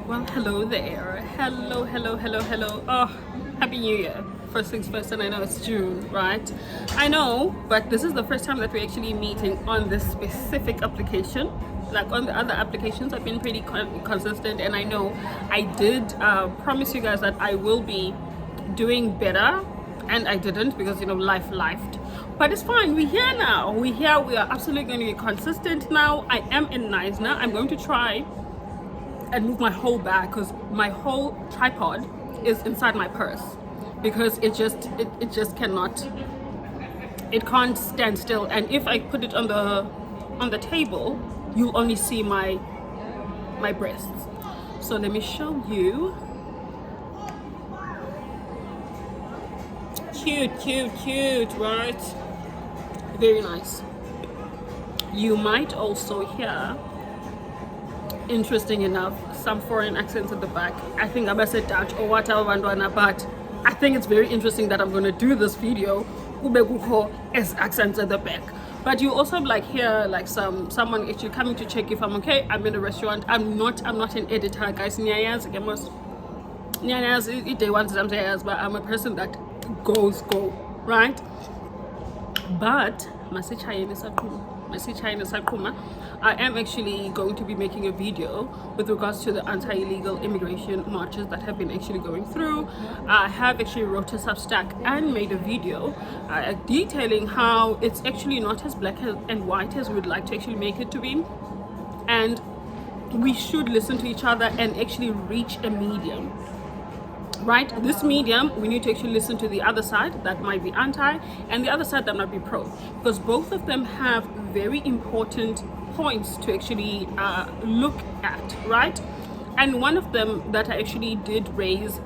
Well, hello there. Hello, hello, hello, hello. Oh, Happy New Year. First things first, and I know it's June, right? I know, but this is the first time that we're actually meeting on this specific application. Like on the other applications, I've been pretty consistent, and I know I did promise you guys that I will be doing better, and I didn't because life lifed. But it's fine. We're here now. We're here. We are absolutely going to be consistent now. I am in nice now. I'm going to try and move my whole bag because my whole tripod is inside my purse because it just cannot, it can't stand still. And if I put it on the table, you'll only see my breasts. So let me show you. Cute, right? Very nice. You might also hear, interesting enough, some foreign accents at the back. I think I must say Dutch or whatever, but I think it's very interesting that I'm going to do this video as accents at the back. But you also hear someone actually coming to check if I'm okay. I'm in a restaurant. I'm not an editor, guys. But I'm a person that goes right. But I am actually going to be making a video with regards to the anti-illegal immigration marches that have been actually going through. I have actually wrote a Substack and made a video detailing how it's actually not as black and white as we would like to actually make it to be, and we should listen to each other and actually reach a medium. Right, this medium, we need to actually listen to the other side that might be anti and the other side that might be pro, because both of them have very important points to actually look at, right? And one of them that I actually did raise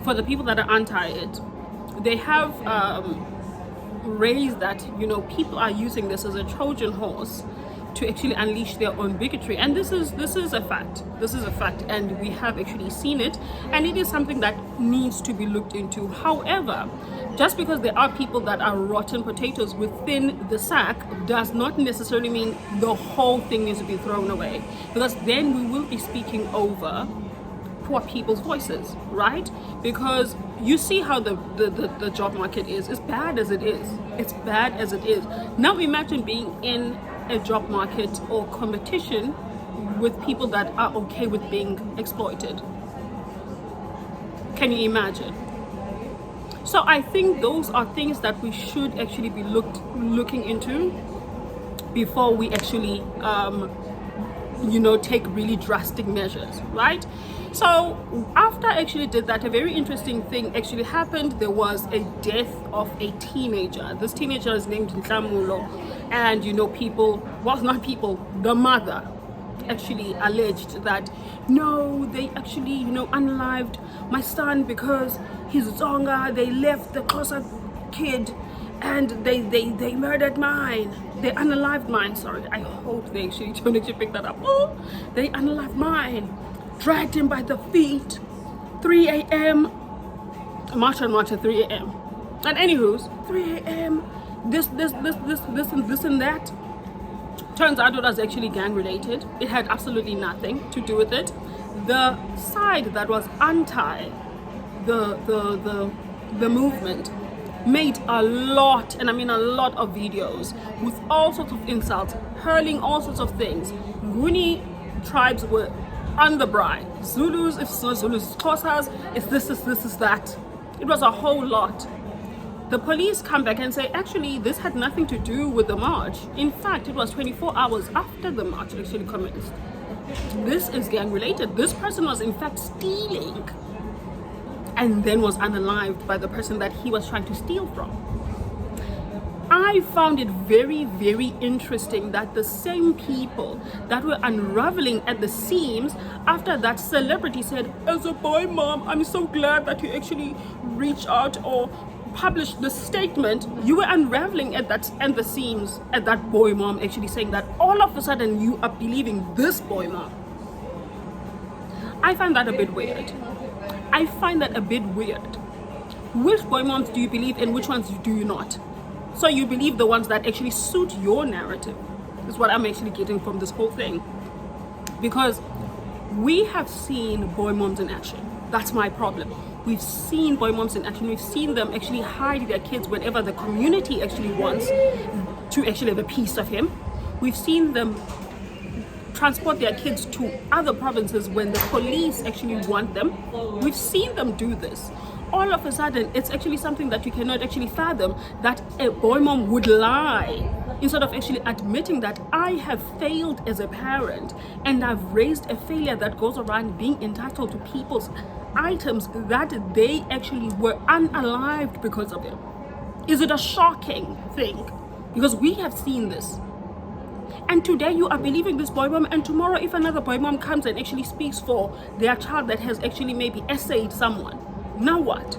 for the people that are anti it, they have raised that people are using this as a Trojan horse to actually unleash their own bigotry, and this is a fact. This is a fact, and we have actually seen it, and it is something that needs to be looked into. However, just because there are people that are rotten potatoes within the sack does not necessarily mean the whole thing needs to be thrown away, because then we will be speaking over poor people's voices, right? Because you see how the job market is. It's bad as it is. It's bad as it is. Now imagine being in a job market or competition with people that are okay with being exploited. Can you imagine? So I think those are things that we should actually be looking into before we actually take really drastic measures, right? So after I actually did that, a very interesting thing actually happened. There was a death of a teenager. This teenager is named Ntamulo, and the mother actually alleged that no, they actually unalived my son because he's Zonga. They left the Xhosa kid and they murdered mine. They unalived mine. Sorry, I hope they actually don't actually pick that up. Oh, they unalived mine. Dragged him by the feet, 3 a.m. March at 3 a.m. And anywho's 3 a.m. This and that. Turns out it was actually gang related. It had absolutely nothing to do with it. The side that was anti the movement made a lot, and I mean a lot, of videos with all sorts of insults, hurling all sorts of things. Nguni tribes were on the bride. Zulus, if it's not Zulus, Xhosas, it's this is that. It was a whole lot. The police come back and say, actually, this had nothing to do with the march. In fact, it was 24 hours after the march actually commenced. This is gang related. This person was in fact stealing and then was unalived by the person that he was trying to steal from. I found it very, very interesting that the same people that were unraveling at the seams after that celebrity said, as a boy mom, I'm so glad that you actually reached out or published the statement, you were unraveling at the seams at that boy mom actually saying that all of a sudden you are believing this boy mom. I find that a bit weird. Which boy moms do you believe and which ones do you not? So you believe the ones that actually suit your narrative is what I'm actually getting from this whole thing. Because We have seen boy moms in action. That's my problem. We've seen boy moms in action. We've seen them actually hide their kids whenever the community actually wants to actually have a piece of him. We've seen them transport their kids to other provinces when the police actually want them. We've seen them do this. All of a sudden, it's actually something that you cannot actually fathom, that a boy mom would lie instead of actually admitting that I have failed as a parent and I've raised a failure that goes around being entitled to people's items that they actually were unalived because of it. Is it a shocking thing? Because we have seen this. And today you are believing this boy mom, and tomorrow if another boy mom comes and actually speaks for their child that has actually maybe essayed someone, now what?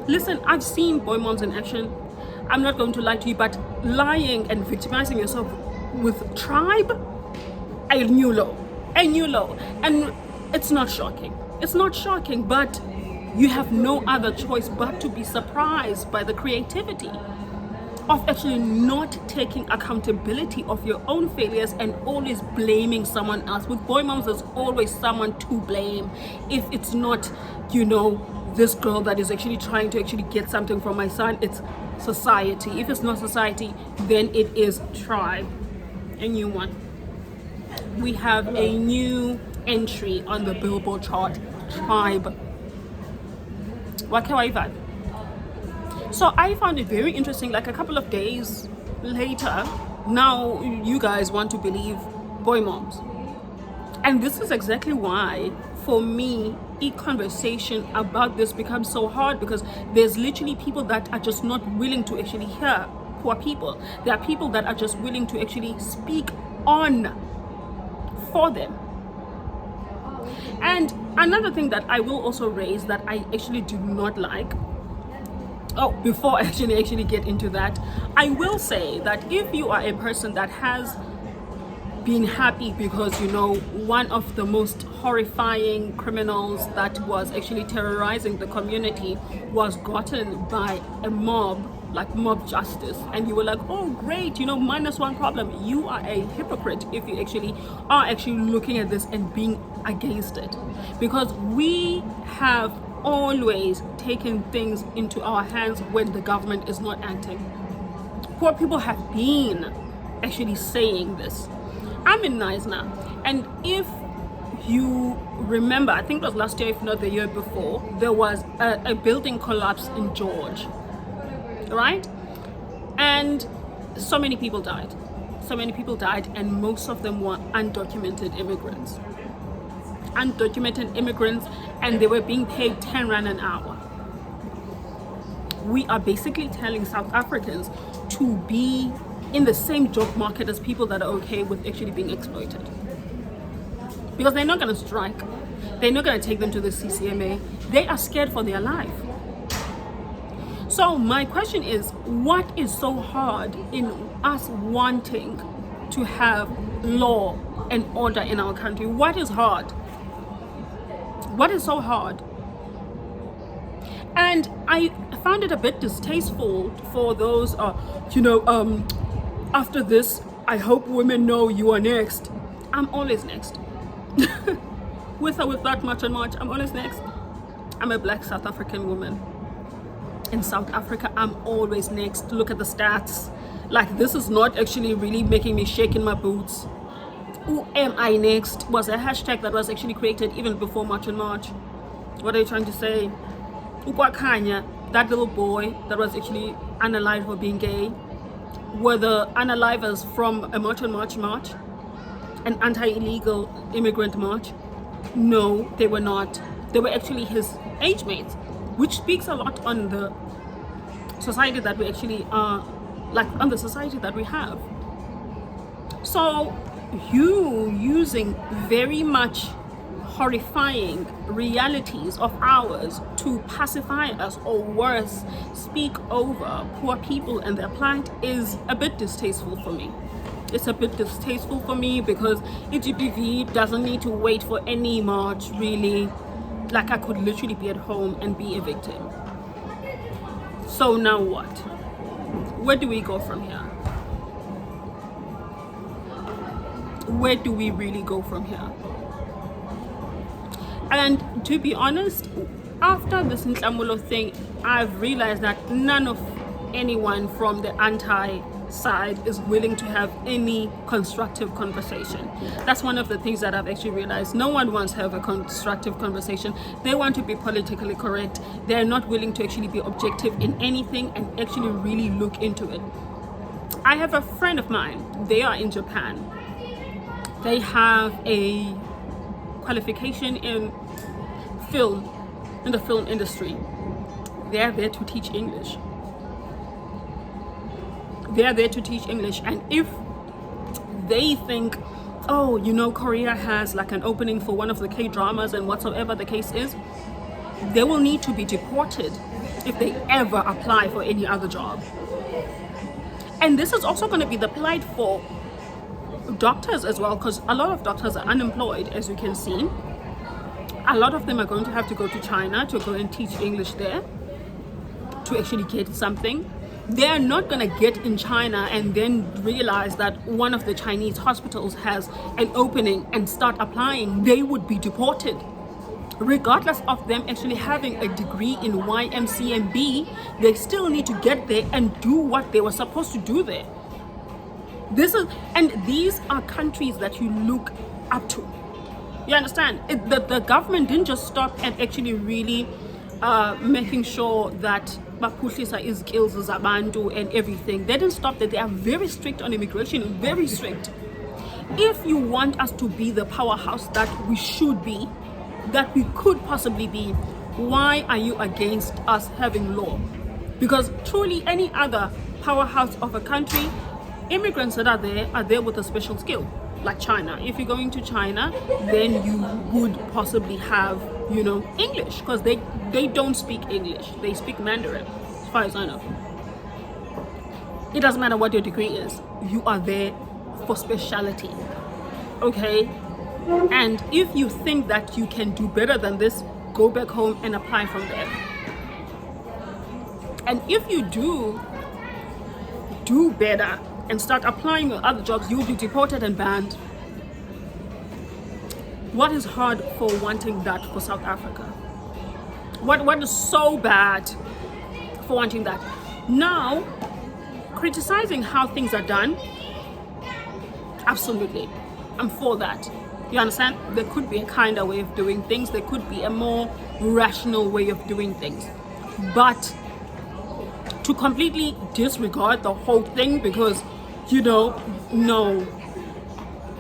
Listen, I've seen boy moms in action. I'm not going to lie to you, but lying and victimizing yourself with tribe, a new low. And it's not shocking. It's not shocking, but you have no other choice but to be surprised by the creativity of actually not taking accountability of your own failures and always blaming someone else. With boy moms, there's always someone to blame. If it's not, this girl that is actually trying to actually get something from my son, it's society. If it's not society, then it is tribe. A new one. We have a new entry on the Billboard chart, tribe. Wake. So I found it very interesting, like a couple of days later, now you guys want to believe boy moms. And this is exactly why, for me, a conversation about this becomes so hard, because there's literally people that are just not willing to actually hear poor people. There are people that are just willing to actually speak on for them. And another thing that I will also raise that I actually do not like, before I actually get into that, I will say that if you are a person that has been happy because one of the most horrifying criminals that was actually terrorizing the community was gotten by a mob, like mob justice, and you were like, oh great, minus one problem, you are a hypocrite if you actually are actually looking at this and being against it. Because we have always taken things into our hands when the government is not acting. Poor people have been actually saying this. I'm in Naisna, and if you remember, I think it was last year, if not the year before, there was a building collapse in George, right? And so many people died, and most of them were undocumented immigrants, and they were being paid 10 rand an hour. We are basically telling South Africans to be in the same job market as people that are okay with actually being exploited, because they're not going to strike, they're not going to take them to the CCMA, they are scared for their life. So my question is, what is so hard in us wanting to have law and order in our country? What is hard? What is so hard? And I found it a bit distasteful for those, after this, I hope women know you are next. I'm always next. With or without much and much, I'm always next. I'm a black South African woman. In South Africa, I'm always next. Look at the stats. Like, this is not actually really making me shake in my boots. Who am I next was a hashtag that was actually created even before March and March. What are you trying to say? Ukwakhanya, that little boy that was actually unalived for being gay, were the unalivers from a March and March march, an anti-illegal immigrant march? No, they were not. They were actually his age mates, which speaks a lot on the society that we actually are, on the society that we have. So you using very much horrifying realities of ours to pacify us, or worse, speak over poor people and their plight, is a bit distasteful for me. It's a bit distasteful for me because EGBV doesn't need to wait for any march, really. Like, I could literally be at home and be a victim. So now what? Where do we go from here? where do we really go from here? And to be honest, after this Nhlamulo thing, I've realized that none of anyone from the anti side is willing to have any constructive conversation. That's one of the things that I've actually realized. No one wants to have a constructive conversation. They want to be politically correct. They're not willing to actually be objective in anything and actually really look into it. I have a friend of mine, they are in Japan. They have a qualification in the film industry. They're there to teach English. They're there to teach English. And if they think, oh, you know, Korea has like an opening for one of the K-dramas and whatsoever the case is, they will need to be deported if they ever apply for any other job. And this is also going to be the plight for doctors as well, because a lot of doctors are unemployed, as you can see. A lot of them are going to have to go to China to go and teach English there to actually get something. They're not going to get in China and then realize that one of the Chinese hospitals has an opening and start applying. They would be deported. Regardless of them actually having a degree in YMCMB, they still need to get there and do what they were supposed to do there. These are countries that you look up to. You understand? The government didn't just stop and actually really making sure that baphuhlisa izikills zabantu and everything. They didn't stop that. They are very strict on immigration, very strict. If you want us to be the powerhouse that we should be, that we could possibly be, why are you against us having law? Because truly any other powerhouse of a country, immigrants that are there with a special skill. Like China. If you're going to China, then you would possibly have, you know, English, because they don't speak English. They speak Mandarin, as far as I know. It doesn't matter what your degree is. You are there for speciality. Okay? And if you think that you can do better than this, go back home and apply from there. And if you do better and start applying for other jobs, you'll be deported and banned. What is hard for wanting that for South Africa? What is so bad for wanting that? Now, criticizing how things are done, absolutely, I'm for that. You understand? There could be a kinder way of doing things. There could be a more rational way of doing things. But to completely disregard the whole thing because, you know, no,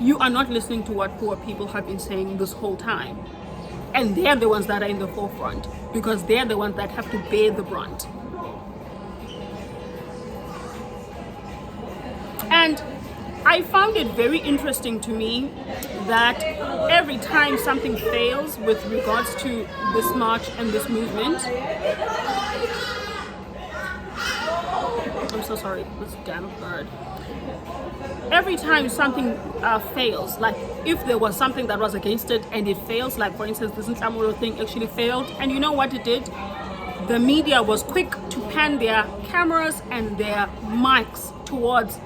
you are not listening to what poor people have been saying this whole time. And they're the ones that are in the forefront because they're the ones that have to bear the brunt. And I found it very interesting to me that every time something fails with regards to this march and this movement, I'm so sorry, this damn bird. Every time something fails, like if there was something that was against it and it fails, like for instance, this Nhlamulo thing actually failed, and you know what it did? The media was quick to pan their cameras and their mics towards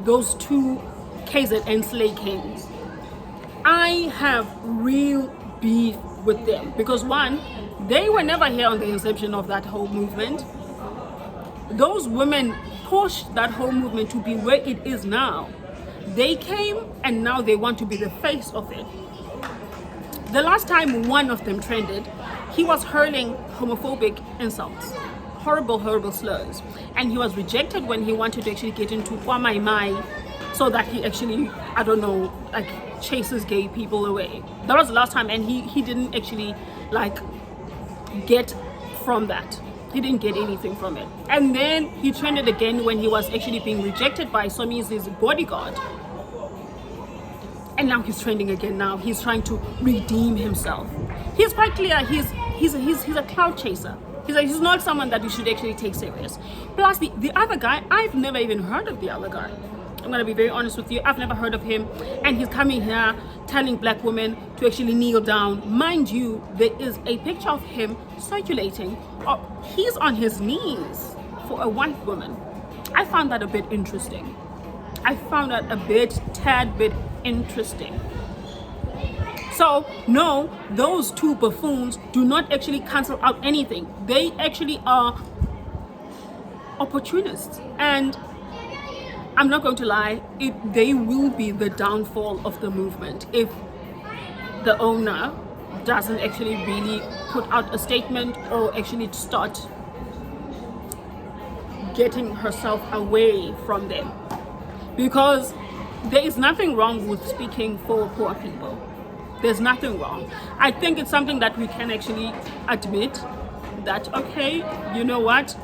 those two KZN Slay Kings. I have real beef with them because one, they were never here on the inception of that whole movement. Those women pushed that whole movement to be where it is now. They came and now they want to be the face of it. The last time one of them trended, he was hurling homophobic insults, horrible slurs, and he was rejected when he wanted to actually get into Mai, so that he actually, I don't know, like chases gay people away. That was the last time, and he didn't actually like get from that. He didn't get anything from it. And then he trended again when he was actually being rejected by Somi's bodyguard. And now he's trending again. Now he's trying to redeem himself. He's quite clear. He's a cloud chaser. He's not someone that you should actually take serious. Plus the other guy, I've never even heard of the other guy. I'm gonna be very honest with you. I've never heard of him, and he's coming here telling black women to actually kneel down. Mind you, there is a picture of him circulating. Oh, he's on his knees for a white woman. I found that a bit interesting. I found that tad bit interesting. So no, those two buffoons do not actually cancel out anything. They actually are opportunists, and I'm not going to lie, they will be the downfall of the movement if the owner doesn't actually really put out a statement or actually start getting herself away from them. Because there is nothing wrong with speaking for poor people. There's nothing wrong. I think it's something that we can actually admit that, okay, you know what?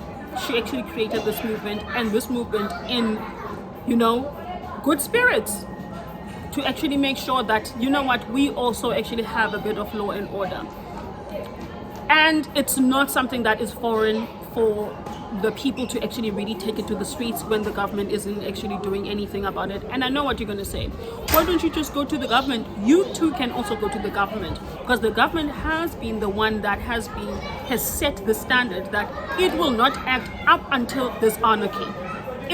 She actually created this movement, and this movement in, good spirits, to actually make sure that, you know what, we also actually have a bit of law and order. And it's not something that is foreign for the people to actually really take it to the streets when the government isn't actually doing anything about it. And I know what you're going to say. Why don't you just go to the government? You too can also go to the government, because the government has been the one that has set the standard that it will not act up until there's anarchy.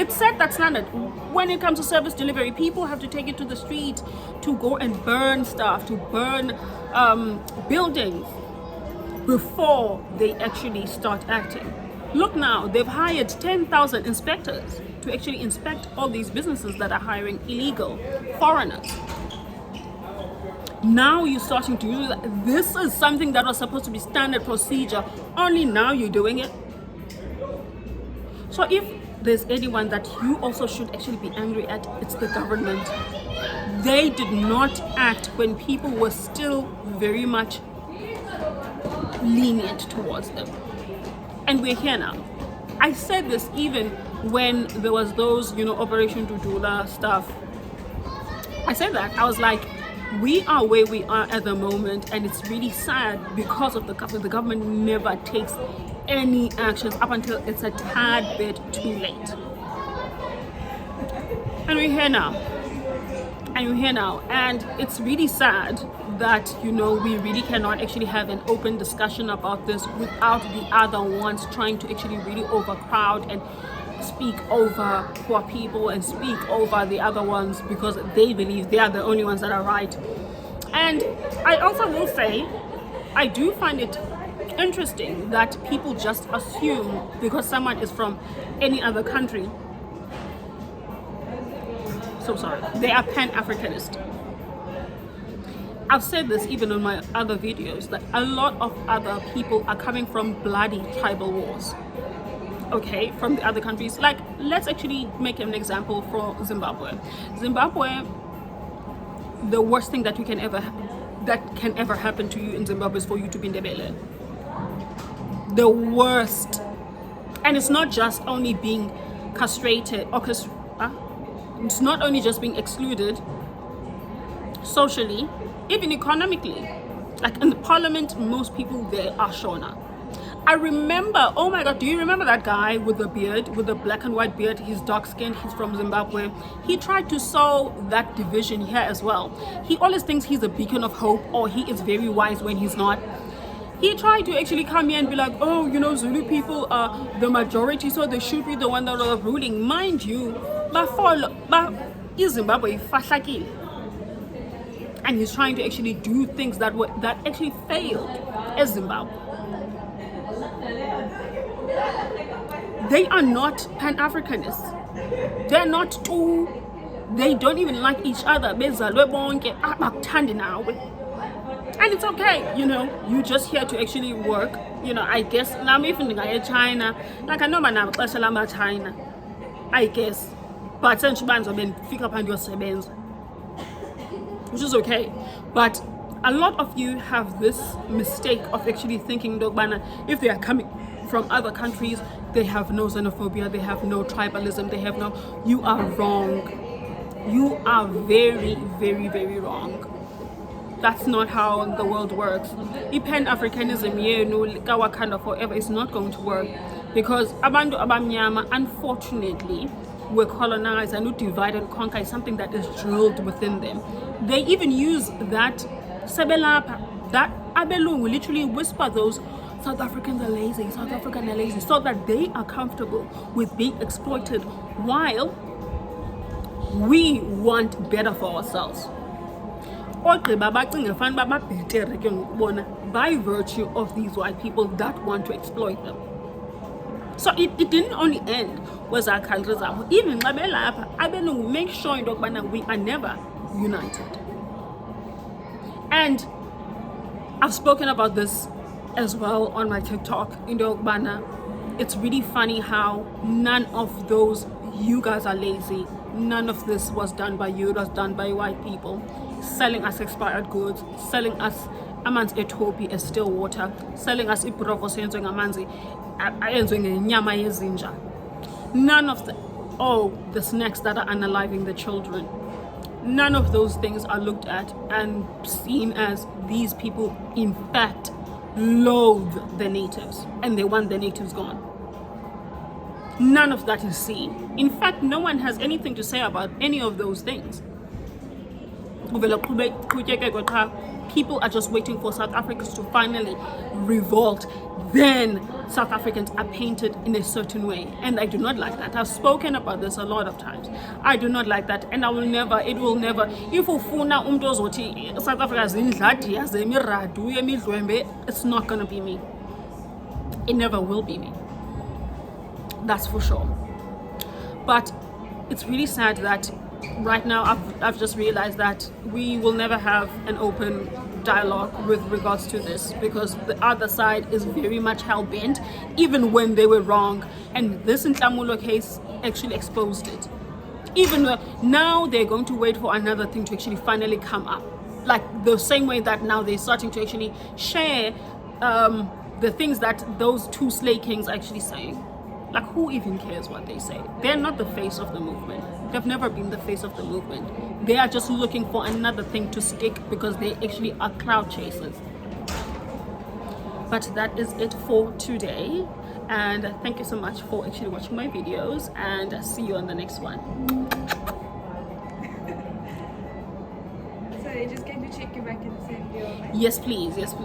It set that standard. When it comes to service delivery, people have to take it to the street to go and burn stuff, to burn buildings before they actually start acting. Look now, they've hired 10,000 inspectors to actually inspect all these businesses that are hiring illegal foreigners. Now you're starting to do that. This is something that was supposed to be standard procedure. Only now you're doing it. So if there's anyone that you also should actually be angry at, it's the government. They did not act when people were still very much lenient towards them. And we're here now. I said this even when there was those, Operation Dudula stuff. I said that. I was like, we are where we are at the moment, and it's really sad because of the government. The government never takes any actions up until it's a tad bit too late. And we're here now. And it's really sad that, we really cannot actually have an open discussion about this without the other ones trying to actually really overcrowd and speak over poor people and speak over the other ones because they believe they are the only ones that are right. And I also will say, I do find it interesting that people just assume because someone is from any other country, they are Pan-Africanist. I've said this even on my other videos, that a lot of other people are coming from bloody tribal wars, okay, from the other countries. Like, let's actually make an example for Zimbabwe. The worst thing that can ever happen to you in Zimbabwe is for you to be Ndebele. The worst. And it's not just only being castrated, it's not only just being excluded socially, even economically. Like in the parliament, most people there are Shona. I remember, oh my God, do you remember that guy with the beard, with the black and white beard? He's dark skinned, he's from Zimbabwe. He tried to sow that division here as well. He always thinks he's a beacon of hope, or he is very wise when he's not. He tried to actually come here and be like, oh, Zulu people are the majority, so they should be the one that are ruling. Mind you, Zimbabwe fahlakile. And he's trying to actually do things that actually failed as Zimbabwe. They are not Pan-Africanists. They're not two. They don't even like each other. And it's okay, you're just here to actually work. I guess, I'm even in China. Like, I know my name, China. I guess. But since you've been pick up on your sebenz, which is okay. But a lot of you have this mistake of actually thinking, if they are coming from other countries, they have no xenophobia, they have no tribalism, you are wrong. You are very, very, very wrong. That's not how the world works. Pan-Africanism, Wakanda forever, is not going to work, because Abantu Abamnyama, unfortunately, were colonized and divide and conquer is something that is drilled within them. They even use that Sebelapa, that Abelung will literally whisper those South Africans are lazy, South Africans are lazy, so that they are comfortable with being exploited while we want better for ourselves. ogqiba bacinge fanuba babhetere ke ngokubona by virtue of these white people that want to exploit them. So it didn't only end with our countries. Even Abelungu make sure we are never united. And I've spoken about this as well on my TikTok. It's really funny how none of those, you guys are lazy. None of this was done by you. It was done by white people selling us expired goods, selling us amanzi etopi as still water, selling us ibrokos yenziwe ngamanzi ayenziwe ngenyama yezinja. None of the snacks that are unaliving the children, none of those things are looked at and seen as these people in fact loathe the natives and they want the natives gone. None of that is seen. In fact, no one has anything to say about any of those things. People are just waiting for South Africans to finally revolt. Then South Africans are painted in a certain way. And I do not like that. I've spoken about this a lot of times. I do not like that. And it will never, if ufuna umntu South Africa it's not going to be me. It never will be me. That's for sure. But it's really sad that right now I've just realized that we will never have an open dialogue with regards to this, because the other side is very much hell-bent, even when they were wrong. And this Nhlamulo case actually exposed it. Even now they're going to wait for another thing to actually finally come up, like the same way that now they're starting to actually share the things that those two slay kings are actually saying. Like, who even cares what they say? They're not the face of the movement. They've never been the face of the movement. They are just looking for another thing to stick because they actually are crowd chasers. But that is it for today. And thank you so much for actually watching my videos, and see you on the next one. So you're just going to check your back and send your... Yes, please. Yes, please.